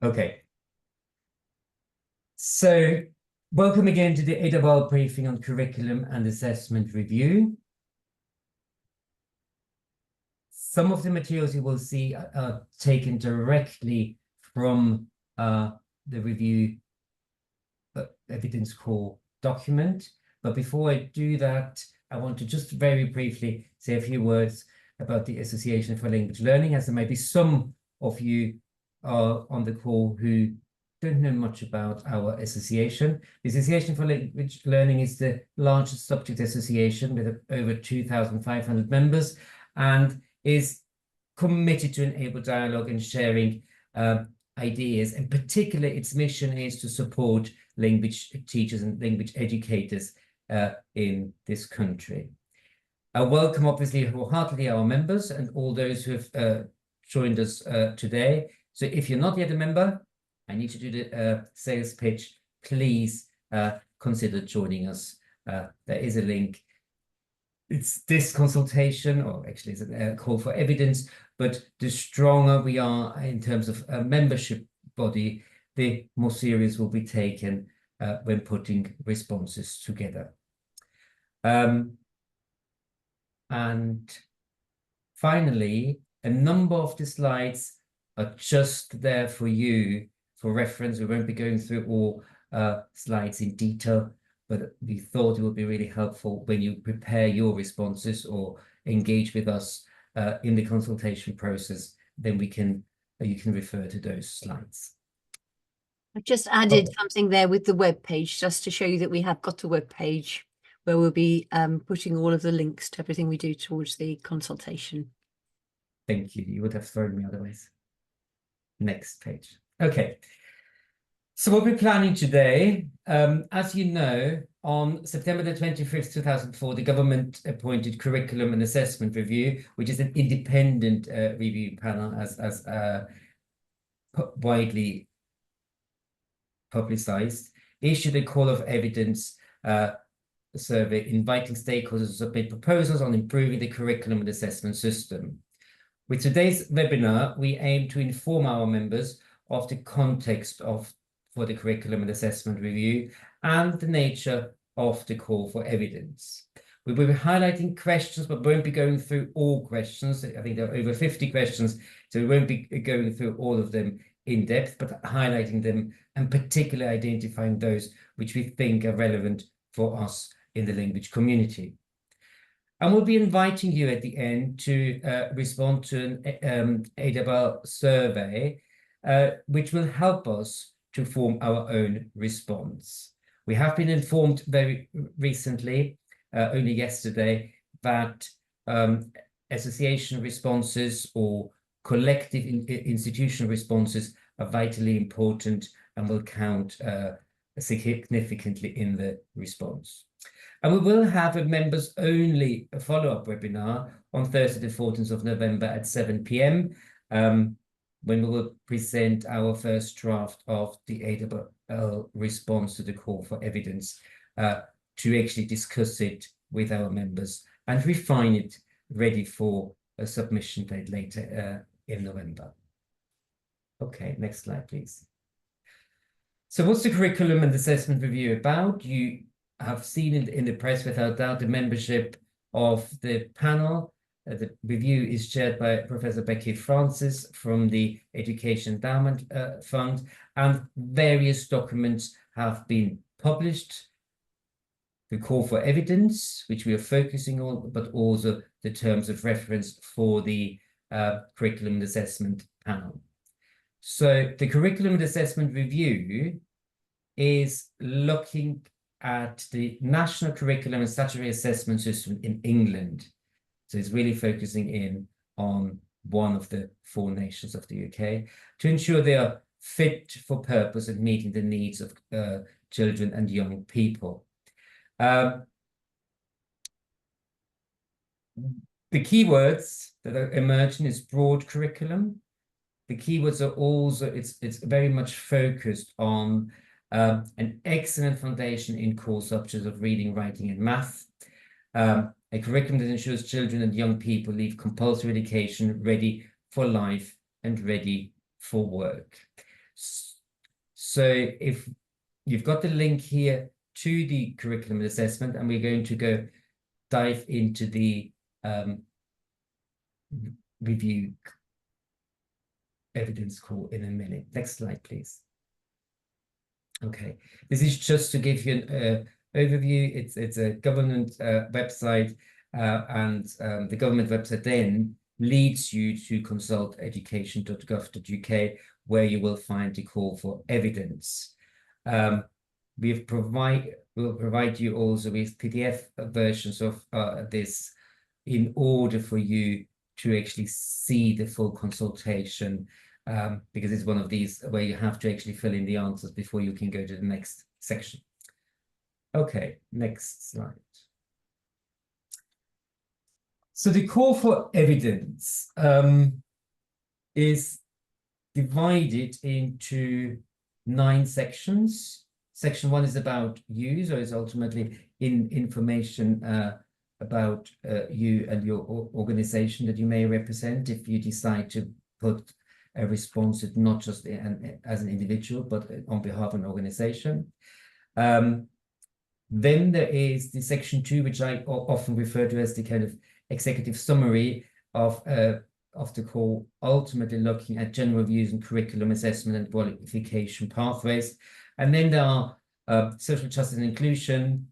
Okay. So welcome again to the AWL briefing on curriculum and assessment review. Some of the materials you will see are taken directly from the review evidence core document. But before I do that, I want to just very briefly say a few words about the Association for Language Learning, as there may be some of you on the call who don't know much about our association. The Association for Language Learning is the largest subject association with over 2,500 members and is committed to enable dialogue and sharing ideas. In particular, its mission is to support language teachers and language educators in this country. I welcome, obviously, wholeheartedly our members and all those who have joined us today. So if you're not yet a member, I need to do the sales pitch. Please consider joining us. There is a link. It's this consultation, or actually it's a call for evidence, but the stronger we are in terms of a membership body, the more serious will be taken when putting responses together. And finally, a number of the slides are just there for you for reference. We won't be going through all slides in detail, but we thought it would be really helpful when you prepare your responses or engage with us in the consultation process, then you can refer to those slides. I've just added something there with the web page, just to show you that we have got a web page where we'll be putting all of the links to everything we do towards the consultation. Thank you. You would have thrown me otherwise. Next page. Okay. So what we're planning today, as you know, on September the 25th, 2004, the government appointed Curriculum and Assessment Review, which is an independent review panel, as widely publicized, issued a call of evidence survey inviting stakeholders to submit proposals on improving the curriculum and assessment system. With today's webinar, we aim to inform our members of the context for the curriculum and assessment review and the nature of the call for evidence. We will be highlighting questions, but won't be going through all questions. I think there are over 50 questions, so we won't be going through all of them in depth, but highlighting them and particularly identifying those which we think are relevant for us in the language community. And we'll be inviting you at the end to respond to an AWL survey, which will help us to form our own response. We have been informed very recently, only yesterday, that association responses or collective institutional responses are vitally important and will count significantly in the response. And we will have a members-only follow-up webinar on Thursday, the 14th of November at 7 p.m. When we will present our first draft of the AWL response to the call for evidence to actually discuss it with our members and refine it, ready for a submission date later in November. Okay, next slide, please. So what's the Curriculum and Assessment Review about? You have seen in the press, without doubt, the membership of the panel. The review is chaired by Professor Becky Francis from the Education Endowment Fund, and various documents have been published. The call for evidence, which we are focusing on, but also the terms of reference for the Curriculum and Assessment panel. So the Curriculum and Assessment Review is looking at the National Curriculum and Statutory Assessment System in England. So it's really focusing in on one of the 4 nations of the UK to ensure they are fit for purpose and meeting the needs of children and young people. The keywords that are emerging is broad curriculum. The keywords are also, it's very much focused on an excellent foundation in core subjects of reading, writing, and math. A curriculum that ensures children and young people leave compulsory education ready for life and ready for work. So if you've got the link here to the curriculum assessment, and we're going to go dive into the review evidence call in a minute. Next slide, please. Okay, this is just to give you an overview. It's a government website, and the government website then leads you to consulteducation.gov.uk, where you will find the call for evidence. We'll provide you also with PDF versions of this in order for you to actually see the full consultation, because it's one of these where you have to actually fill in the answers before you can go to the next section. Okay, next slide. So the call for evidence is divided into 9 sections. Section 1 is about you, so it's ultimately information about you and your organization that you may represent if you decide to put a response not just as an individual, but on behalf of an organization. Then there is the section 2, which I often refer to as the kind of executive summary of the call, ultimately looking at general views and curriculum assessment and qualification pathways. And then there are social justice and inclusion,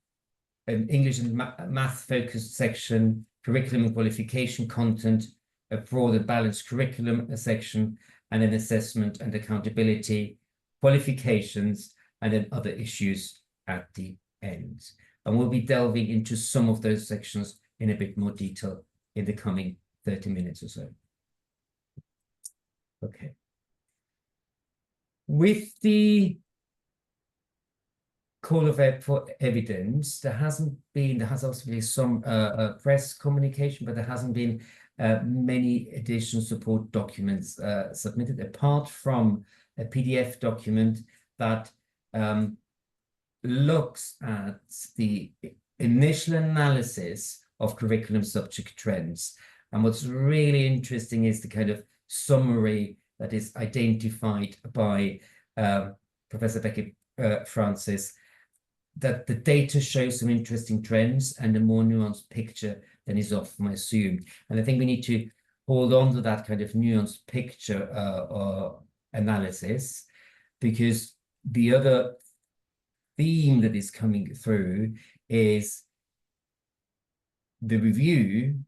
English and math-focused section, curriculum and qualification content, a broader balanced curriculum section, and then assessment and accountability, qualifications, and then other issues at the end. And we'll be delving into some of those sections in a bit more detail in the coming 30 minutes or so. Okay. With the call for evidence, there has also been some press communication, but there hasn't been many additional support documents submitted, apart from a PDF document that looks at the initial analysis of curriculum subject trends. And what's really interesting is the kind of summary that is identified by Professor Becky Francis, that the data shows some interesting trends and a more nuanced picture than is often assumed. And I think we need to hold on to that kind of nuanced picture analysis, because the other theme that is coming through is the review,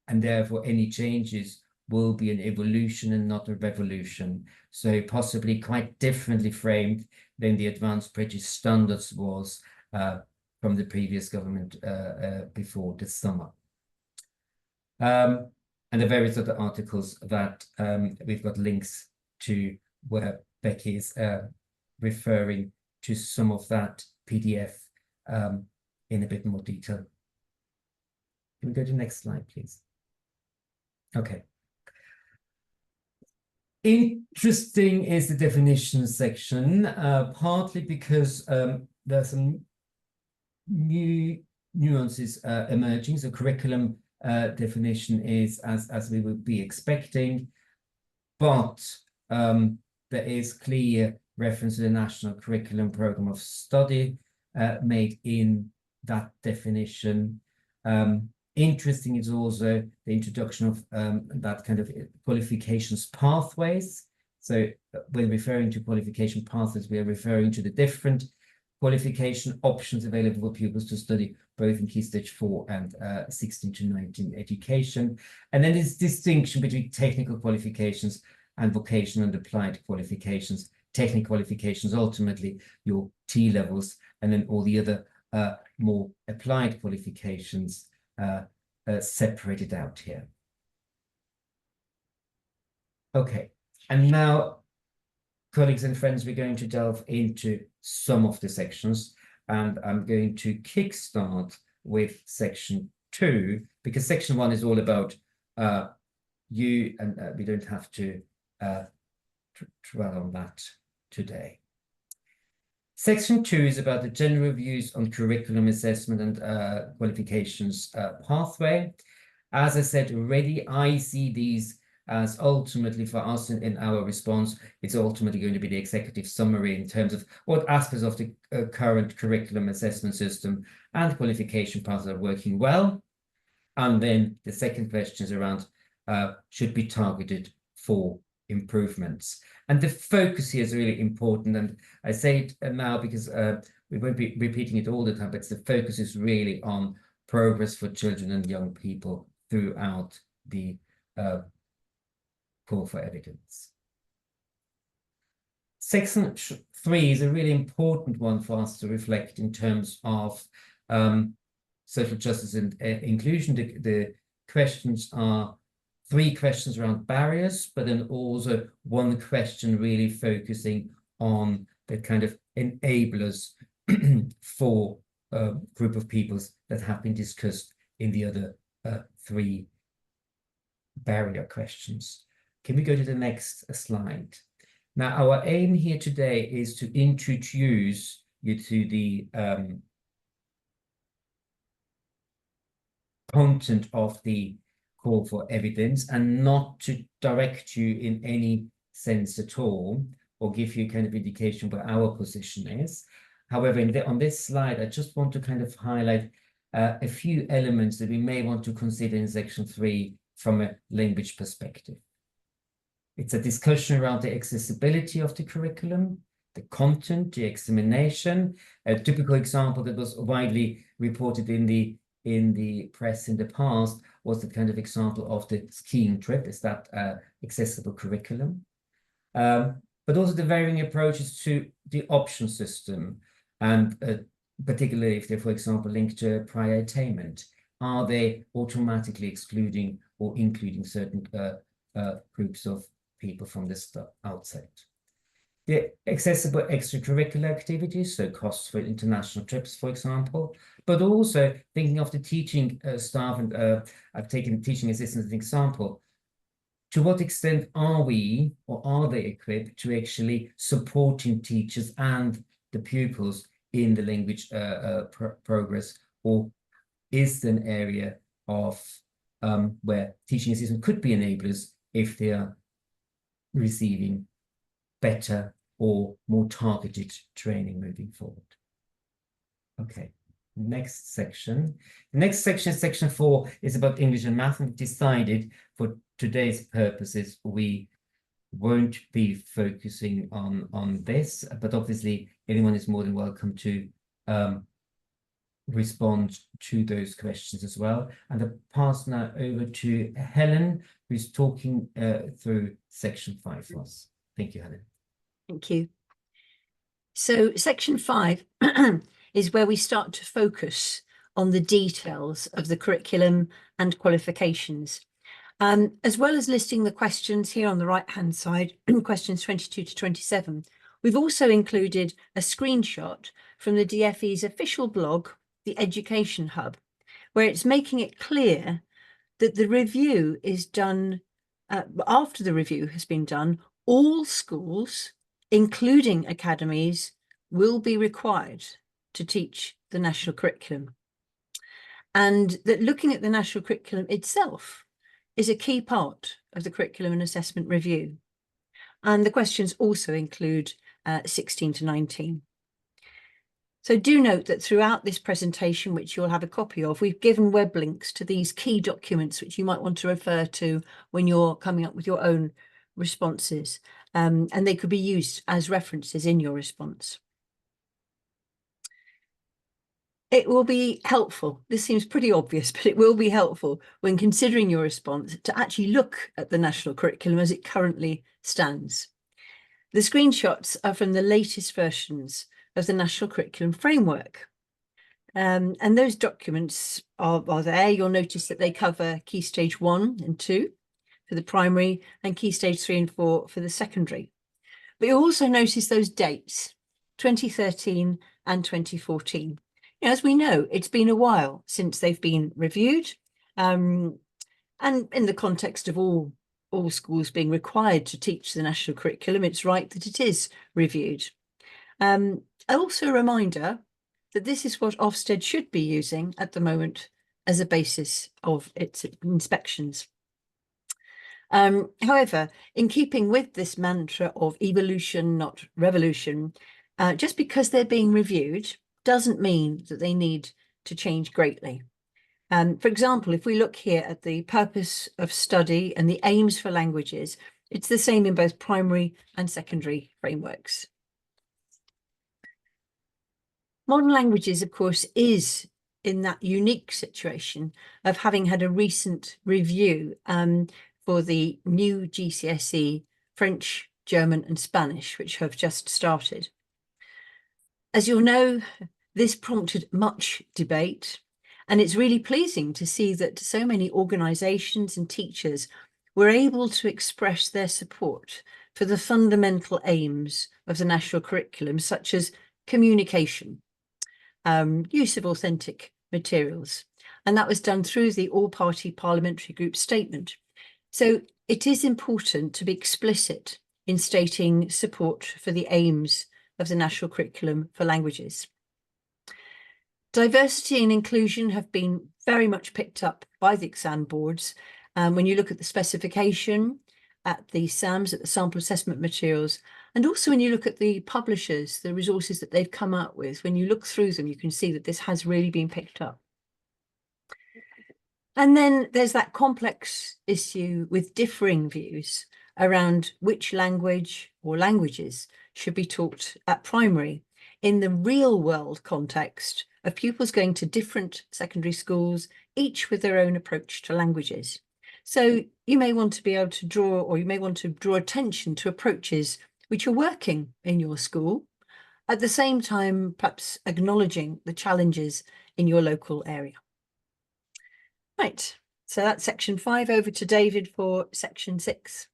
and therefore any changes will be an evolution and not a revolution. So possibly quite differently framed than the advanced prejudice standards was from the previous government before this summer. And the various other articles that we've got links to, where Becky is referring to some of that PDF in a bit more detail. Can we go to the next slide, please? Okay. Interesting is the definition section, partly because there are some new nuances emerging. So curriculum definition is as we would be expecting, but there is clear reference to the National Curriculum Programme of Study made in that definition. Interesting is also the introduction of that kind of qualifications pathways. So when referring to qualification pathways, we are referring to the different qualification options available for pupils to study both in Key Stage 4 and 16 to 19 education. And then this distinction between technical qualifications and vocational and applied qualifications. Technical qualifications, ultimately your T levels, and then all the other more applied qualifications separated out here. Okay, and now, colleagues and friends, we're going to delve into some of the sections, and I'm going to kickstart with section 2, because section 1 is all about you, and we don't have to dwell on that today. Section 2 is about the general views on curriculum assessment and qualifications pathway. As I said already, I see these as ultimately for us in our response, it's ultimately going to be the executive summary in terms of what aspects of the current curriculum assessment system and qualification paths are working well. And then the second question is around should be targeted for improvements. And the focus here is really important. And I say it now because we won't be repeating it all the time, but the focus is really on progress for children and young people throughout the call for evidence. Section 3 is a really important one for us to reflect in terms of social justice and inclusion. The questions are 3 questions around barriers, but then also 1 question really focusing on the kind of enablers for a group of peoples that have been discussed in the other 3 barrier questions. Can we go to the next slide? Now, our aim here today is to introduce you to the content of the call for evidence and not to direct you in any sense at all or give you kind of indication where our position is. However, on this slide, I just want to kind of highlight a few elements that we may want to consider in section 3 from a language perspective. It's a discussion around the accessibility of the curriculum, the content, the examination. A typical example that was widely reported in the press in the past was the kind of example of the skiing trip. Is that accessible curriculum? But also the varying approaches to the option system, and particularly if they're, for example, linked to prior attainment. Are they automatically excluding or including certain groups of people from the outset? The accessible extracurricular activities, so costs for international trips, for example, but also thinking of the teaching staff, and I've taken teaching assistants as an example. To what extent are we, or are they equipped to actually supporting teachers and the pupils in the language progress, or is there an area of where teaching assistants could be enablers if they are receiving better or more targeted training moving forward? Okay, next section. The next section, section 4, is about English and math, and decided for today's purposes we won't be focusing on this, but obviously anyone is more than welcome to respond to those questions as well. And I'll pass now over to Helen, who's talking through section 5 for us. Thank you, Helen. Thank you. So section 5 is where we start to focus on the details of the curriculum and qualifications. As well as listing the questions here on the right-hand side, questions 22 to 27, we've also included a screenshot from the DFE's official blog, the Education Hub, where it's making it clear that the review is done, after the review has been done, all schools, including academies, will be required to teach the national curriculum. And that looking at the national curriculum itself is a key part of the curriculum and assessment review. And the questions also include 16 to 19. So do note that throughout this presentation, which you'll have a copy of, we've given web links to these key documents, which you might want to refer to when you're coming up with your own responses. And they could be used as references in your response. It will be helpful. This seems pretty obvious, but it will be helpful when considering your response to actually look at the national curriculum as it currently stands. The screenshots are from the latest versions of the National Curriculum Framework. And those documents are there. You'll notice that they cover Key Stage 1 and 2 for the primary and Key Stage 3 and 4 for the secondary. But you'll also notice those dates, 2013 and 2014. As we know, it's been a while since they've been reviewed. And in the context of all schools being required to teach the national curriculum, it's right that it is reviewed. Also a reminder that this is what Ofsted should be using at the moment as a basis of its inspections. However, in keeping with this mantra of evolution, not revolution, just because they're being reviewed doesn't mean that they need to change greatly. For example, if we look here at the purpose of study and the aims for languages, it's the same in both primary and secondary frameworks. Modern languages, of course, is in that unique situation of having had a recent review for the new GCSE French, German and Spanish, which have just started. As you'll know, this prompted much debate, and it's really pleasing to see that so many organisations and teachers were able to express their support for the fundamental aims of the national curriculum, such as communication, use of authentic materials. And that was done through the all-party parliamentary group statement. So it is important to be explicit in stating support for the aims of the national curriculum for languages. Diversity and inclusion have been very much picked up by the exam boards. When you look at the specification, at the SAMs, at the sample assessment materials, and also when you look at the publishers, the resources that they've come out with, when you look through them, you can see that this has really been picked up. And then there's that complex issue with differing views around which language or languages should be taught at primary in the real world context of pupils going to different secondary schools, each with their own approach to languages. So you may want to be able to draw, or you may want to draw attention to approaches which are working in your school, at the same time, perhaps acknowledging the challenges in your local area. Right, so that's section 5. Over to David for section 6.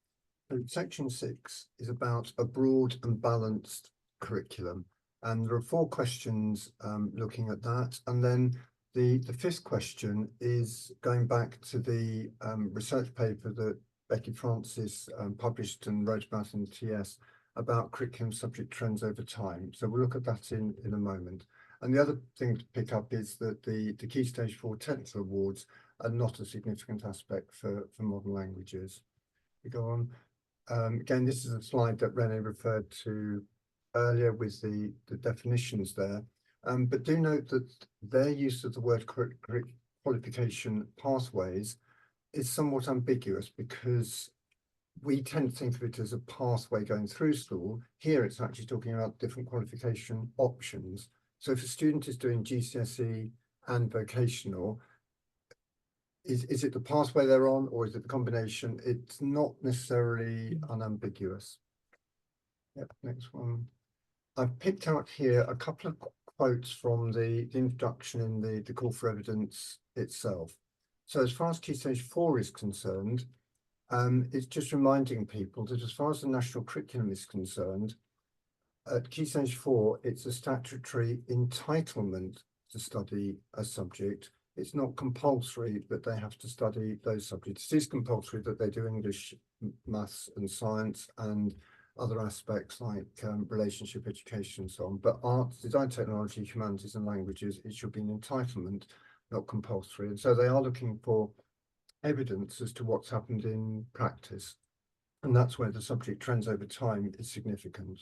So section 6 is about a broad and balanced curriculum. And there are 4 questions looking at that. And then the 5th question is going back to the research paper that Becky Francis published and wrote about in the TS about curriculum subject trends over time. So we'll look at that in a moment. And the other thing to pick up is that the Key Stage 4 technical awards are not a significant aspect for modern languages. We go on. Again, this is a slide that René referred to earlier with the definitions there. But do note that their use of the word qualification pathways is somewhat ambiguous, because we tend to think of it as a pathway going through school. Here it's actually talking about different qualification options. So if a student is doing GCSE and vocational, is it the pathway they're on, or is it the combination? It's not necessarily unambiguous. Yep, next one. I've picked out here a couple of quotes from the introduction in the call for evidence itself. So as far as Key Stage 4 is concerned, it's just reminding people that as far as the national curriculum is concerned, at Key Stage 4, it's a statutory entitlement to study a subject. It's not compulsory that they have to study those subjects. It is compulsory that they do English, maths and science and other aspects like relationship education and so on. But arts, design, technology, humanities and languages, it should be an entitlement, not compulsory. And so they are looking for evidence as to what's happened in practice. And that's where the subject trends over time is significant.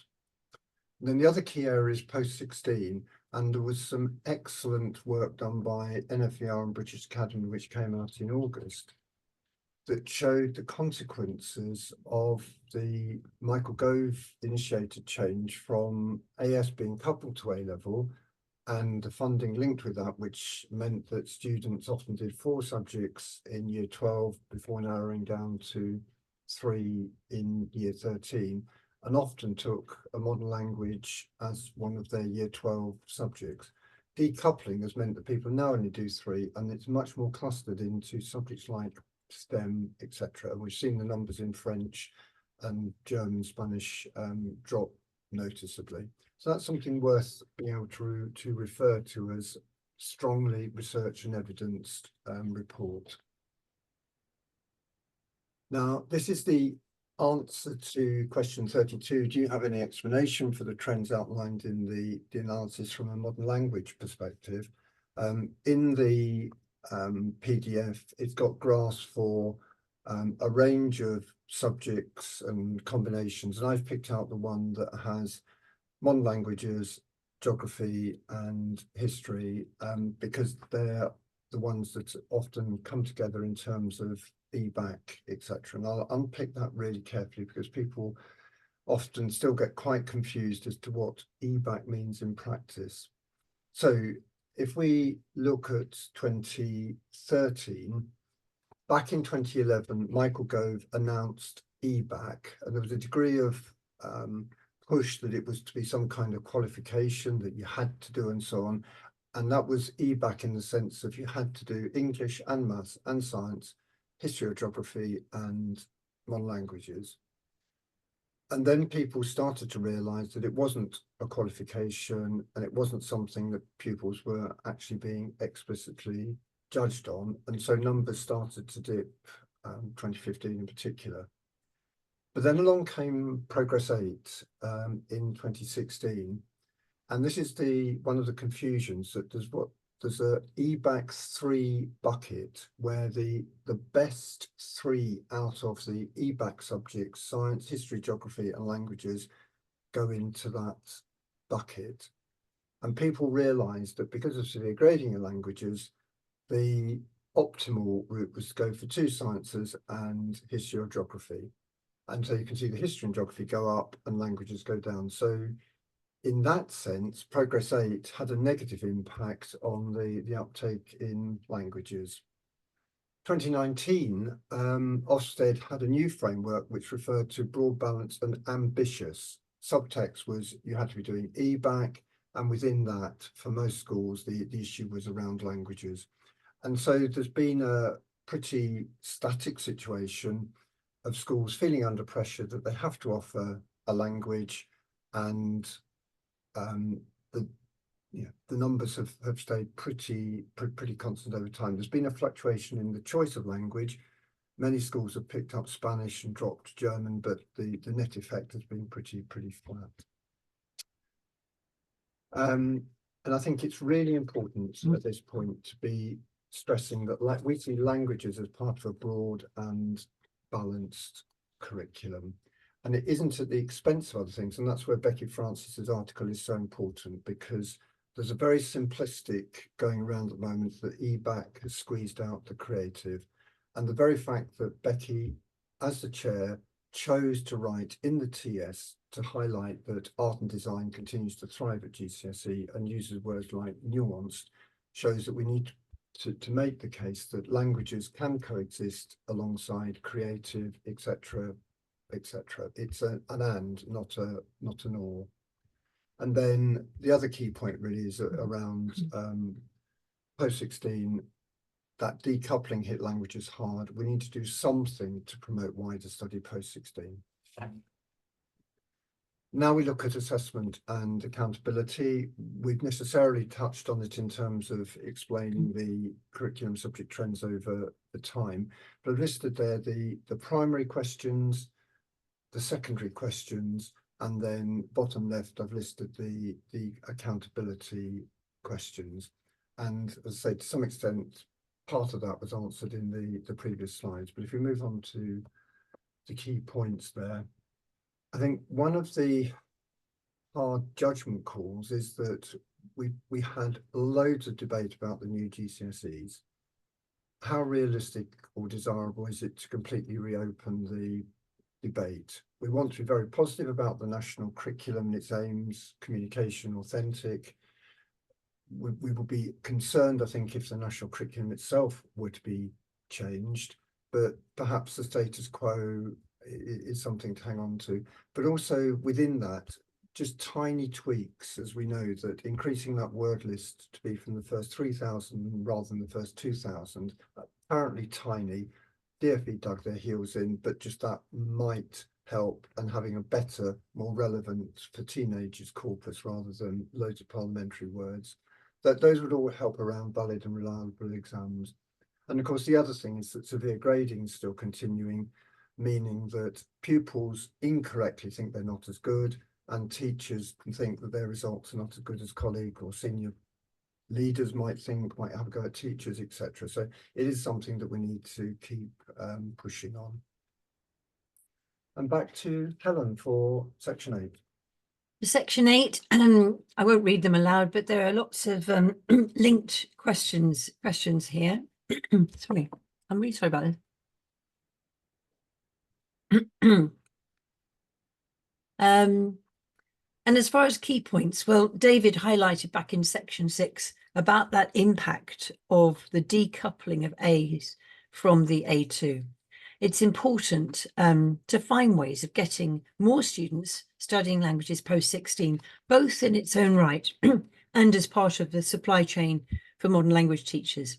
And then the other key area is post-16, and there was some excellent work done by NFER and British Academy, which came out in August, that showed the consequences of the Michael Gove initiated change from AS being coupled to A-level and the funding linked with that, which meant that students often did 4 subjects in year 12 before narrowing down to 3 in year 13, and often took a modern language as one of their year 12 subjects. Decoupling has meant that people now only do 3, and it's much more clustered into subjects like STEM, etc. And we've seen the numbers in French and German, Spanish drop noticeably. So that's something worth being able to refer to as strongly research and evidenced report. Now, this is the answer to question 32. Do you have any explanation for the trends outlined in the analysis from a modern language perspective? In the PDF, it's got graphs for a range of subjects and combinations, and I've picked out the one that has modern languages, geography and history, because they're the ones that often come together in terms of EBAC, etc. And I'll unpick that really carefully because people often still get quite confused as to what EBAC means in practice. So if we look at 2013, back in 2011, Michael Gove announced EBAC, and there was a degree of push that it was to be some kind of qualification that you had to do and so on. And that was EBAC in the sense of you had to do English and maths and science, history or geography and modern languages. And then people started to realise that it wasn't a qualification and it wasn't something that pupils were actually being explicitly judged on. And so numbers started to dip, 2015 in particular. But then along came Progress 8 in 2016. And this is one of the confusions that there's a EBAC 3 bucket where the best 3 out of the EBAC subjects, science, history, geography and languages, go into that bucket. And people realised that because of severe grading in languages, the optimal route was to go for 2 sciences and history or geography. And so you can see the history and geography go up and languages go down. So in that sense, Progress 8 had a negative impact on the uptake in languages. 2019, Ofsted had a new framework which referred to broad, balanced and ambitious. Subtext was you had to be doing EBAC, and within that, for most schools, the issue was around languages. And so there's been a pretty static situation of schools feeling under pressure that they have to offer a language, and the numbers have stayed pretty constant over time. There's been a fluctuation in the choice of language. Many schools have picked up Spanish and dropped German, but the net effect has been pretty flat. And I think it's really important at this point to be stressing that we see languages as part of a broad and balanced curriculum. And it isn't at the expense of other things. And that's where Becky Francis's article is so important, because there's a very simplistic going around at the moment that EBAC has squeezed out the creative. And the very fact that Becky, as the chair, chose to write in the TS to highlight that art and design continues to thrive at GCSE and uses words like nuanced, shows that we need to make the case that languages can coexist alongside creative, etc., etc. It's an and, not an or. And then the other key point really is around post-16, that decoupling hit languages hard. We need to do something to promote wider study post-16. Now we look at assessment and accountability. We've necessarily touched on it in terms of explaining the curriculum subject trends over the time, but I've listed there the primary questions, the secondary questions, and then bottom left I've listed the accountability questions. And as I say, to some extent, part of that was answered in the previous slides. But if we move on to the key points there, I think one of the hard judgment calls is that we had loads of debate about the new GCSEs. How realistic or desirable is it to completely reopen the debate? We want to be very positive about the national curriculum and its aims, communication, authentic. We will be concerned, I think, if the national curriculum itself were to be changed, but perhaps the status quo is something to hang on to. But also within that, just tiny tweaks, as we know that increasing that word list to be from the first 3,000 rather than the first 2,000, apparently tiny. DfE dug their heels in, but just that might help, and having a better, more relevant for teenagers corpus rather than loads of parliamentary words, that those would all help around valid and reliable exams. And of course, the other thing is that severe grading is still continuing, meaning that pupils incorrectly think they're not as good, and teachers can think that their results are not as good as colleague or senior leaders might think might have a go at teachers, etc. So it is something that we need to keep pushing on. And back to Helen for section 8. Section 8, I won't read them aloud, but there are lots of linked questions here. Sorry, I'm really sorry about this. And as far as key points, well, David highlighted back in section 6 about that impact of the decoupling of A's from the A2. It's important to find ways of getting more students studying languages post-16, both in its own right and as part of the supply chain for modern language teachers.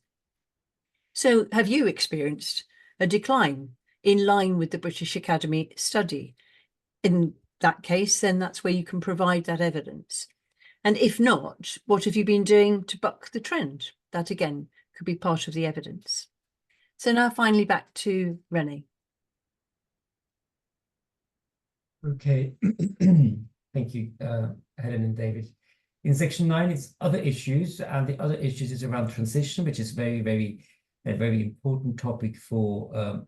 So have you experienced a decline in line with the British Academy study? In that case, then that's where you can provide that evidence. And if not, what have you been doing to buck the trend? That again could be part of the evidence. So now finally back to René. Okay, thank you, Helen and David. In section 9, it's other issues, and the other issues is around transition, which is a very important topic for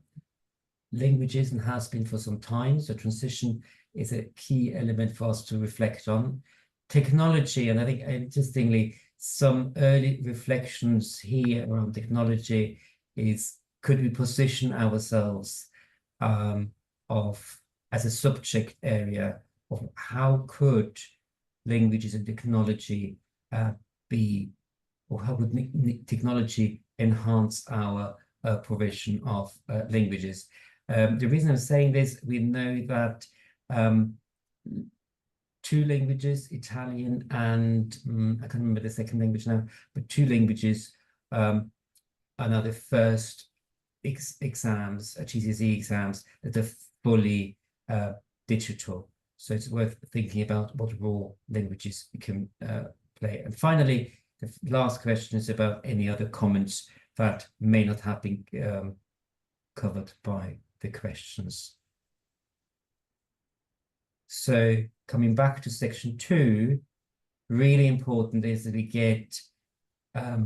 languages and has been for some time. So transition is a key element for us to reflect on. Technology, and I think interestingly, some early reflections here around technology is, could we position ourselves as a subject area of how could languages and technology be, or how would technology enhance our provision of languages? The reason I'm saying this, we know that 2 languages, Italian and I can't remember the second language now, but 2 languages are now the first exams, GCSE exams, that are fully digital. So it's worth thinking about what role languages can play. And finally, the last question is about any other comments that may not have been covered by the questions. So coming back to section 2, really important is that we get a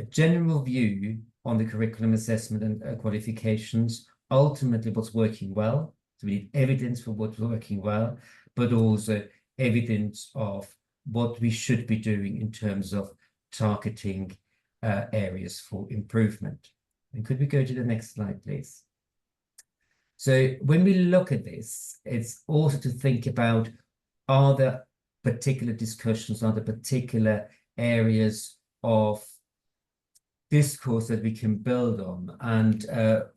general view on the curriculum assessment and qualifications, ultimately what's working well. So we need evidence for what's working well, but also evidence of what we should be doing in terms of targeting areas for improvement. And could we go to the next slide, please? So when we look at this, it's also to think about, are there particular discussions, are there particular areas of discourse that we can build on? And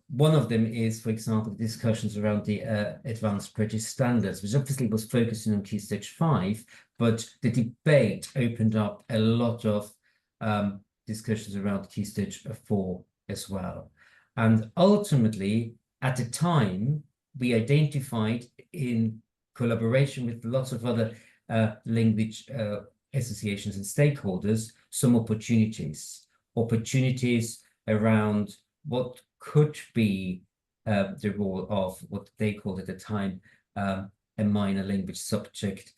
one of them is, for example, discussions around the advanced British standards, which obviously was focusing on Key Stage 5, but the debate opened up a lot of discussions around Key Stage 4 as well. And ultimately, at the time, we identified, in collaboration with lots of other language associations and stakeholders, some opportunities around what could be the role of what they called at the time a minor language subject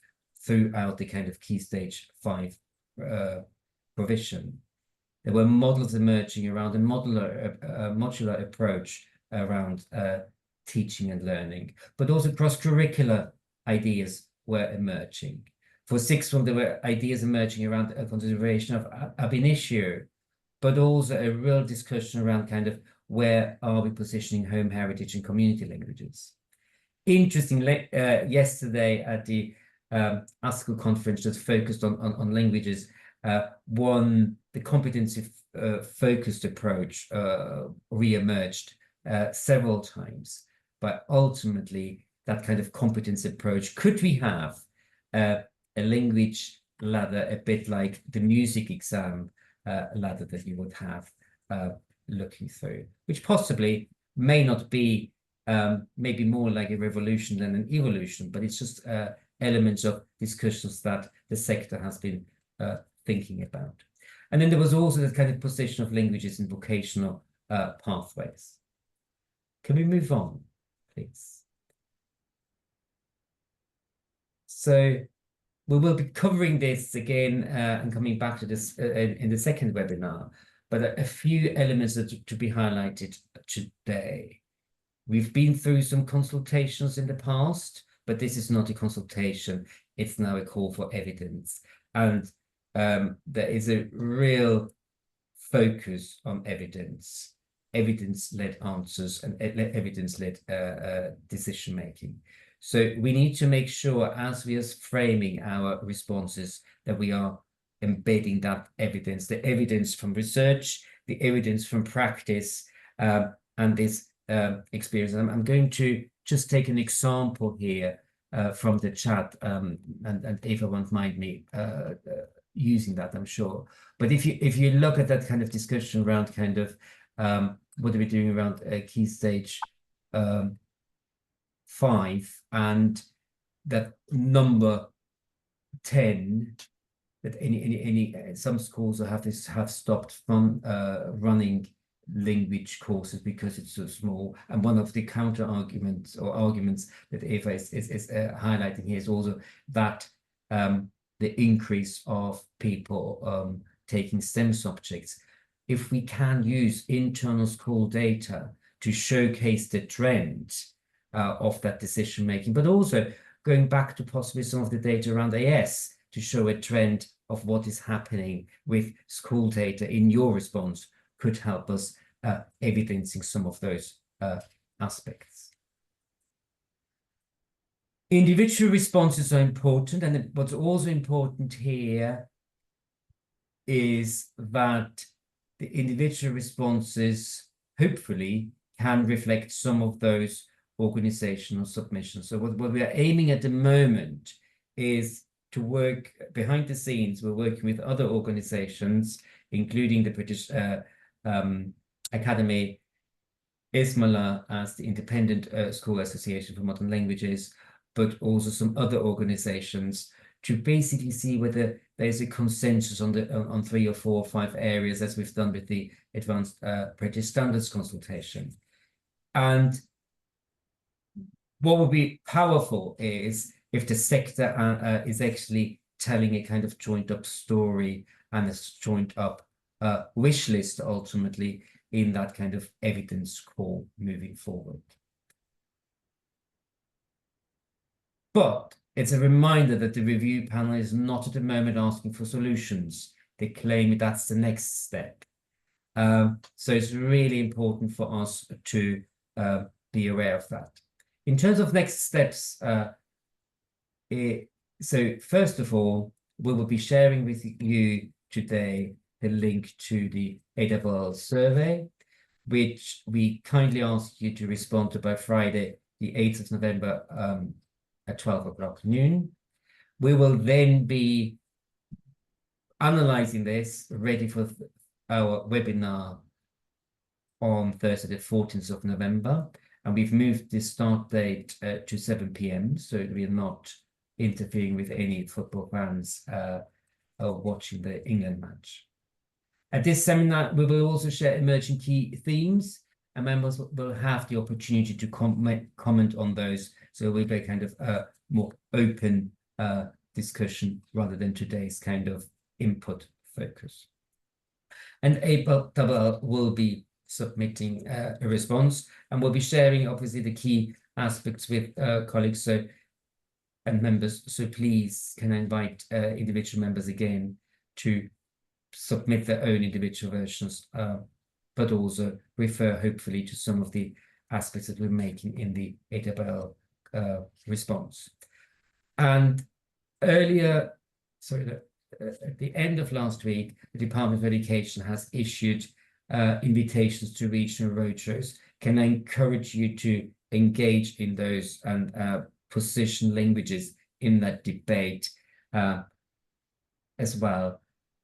throughout the kind of Key Stage 5 provision. There were models emerging around a modular approach around teaching and learning, but also cross-curricular ideas were emerging. For sixth form, there were ideas emerging around a consideration of ab initio, but also a real discussion around kind of where are we positioning home heritage and community languages. Interestingly, yesterday at the ASCO conference that focused on languages, the competency focused approach re-emerged several times, but ultimately that kind of competence approach, could we have a language ladder a bit like the music exam ladder that you would have looking through, which possibly may not be maybe more like a revolution than an evolution, but it's just elements of discussions that the sector has been thinking about. And then there was also the kind of position of languages in vocational pathways. Can we move on, please? So we will be covering this again and coming back to this in the second webinar, but a few elements to be highlighted today. We've been through some consultations in the past, but this is not a consultation. It's now a call for evidence. And there is a real focus on evidence, evidence-led answers and evidence-led decision-making. So we need to make sure, as we are framing our responses, that we are embedding that evidence, the evidence from research, the evidence from practice, and this experience. I'm going to just take an example here from the chat, and Eva won't mind me using that, I'm sure. But if you look at that kind of discussion around kind of what are we doing around key stage 5, and that number 10, that some schools have stopped from running language courses because it's so small. And one of the counter arguments that Eva is highlighting here is also that the increase of people taking STEM subjects. If we can use internal school data to showcase the trend of that decision making, but also going back to possibly some of the data around AS to show a trend of what is happening with school data in your response, could help us evidencing some of those aspects. Individual responses are important, and what's also important here is that the individual responses hopefully can reflect some of those organizational submissions. So what we are aiming at the moment is to work behind the scenes. We're working with other organizations, including the British Academy, ISMALA as the Independent School Association for Modern Languages, but also some other organizations, to basically see whether there's a consensus on 3 or 4 or 5 areas, as we've done with the Advanced British Standards consultation. And what would be powerful is if the sector is actually telling a kind of joined up story and a joined up wish list ultimately in that kind of evidence call moving forward. But it's a reminder that the review panel is not at the moment asking for solutions. They claim that's the next step. So it's really important for us to be aware of that. In terms of next steps, so first of all, we will be sharing with you today the link to the AWL survey, which we kindly ask you to respond to by Friday, the 8th of November at 12 o'clock noon. We will then be analyzing this, ready for our webinar on Thursday, the 14th of November. And we've moved the start date to 7 p.m. so we are not interfering with any football fans watching the England match. At this seminar, we will also share emerging key themes, and members will have the opportunity to comment on those. So we'll be kind of a more open discussion rather than today's kind of input focus. And AWL will be submitting a response, and we'll be sharing obviously the key aspects with colleagues and members. So please can I invite individual members again to submit their own individual versions, but also refer hopefully to some of the aspects that we're making in the AWL response. And earlier, at the end of last week, the Department of Education has issued invitations to regional roadshows. Can I encourage you to engage in those and position languages in that debate as well,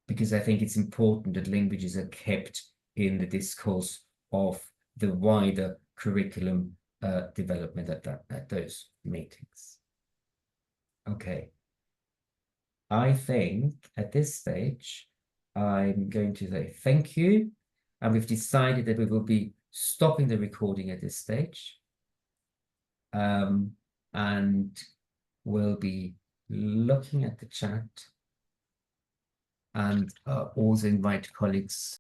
because I think it's important that languages are kept in the discourse of the wider curriculum development at those meetings. Okay. I think at this stage, I'm going to say thank you. And we've decided that we will be stopping the recording at this stage. And we'll be looking at the chat and also invite colleagues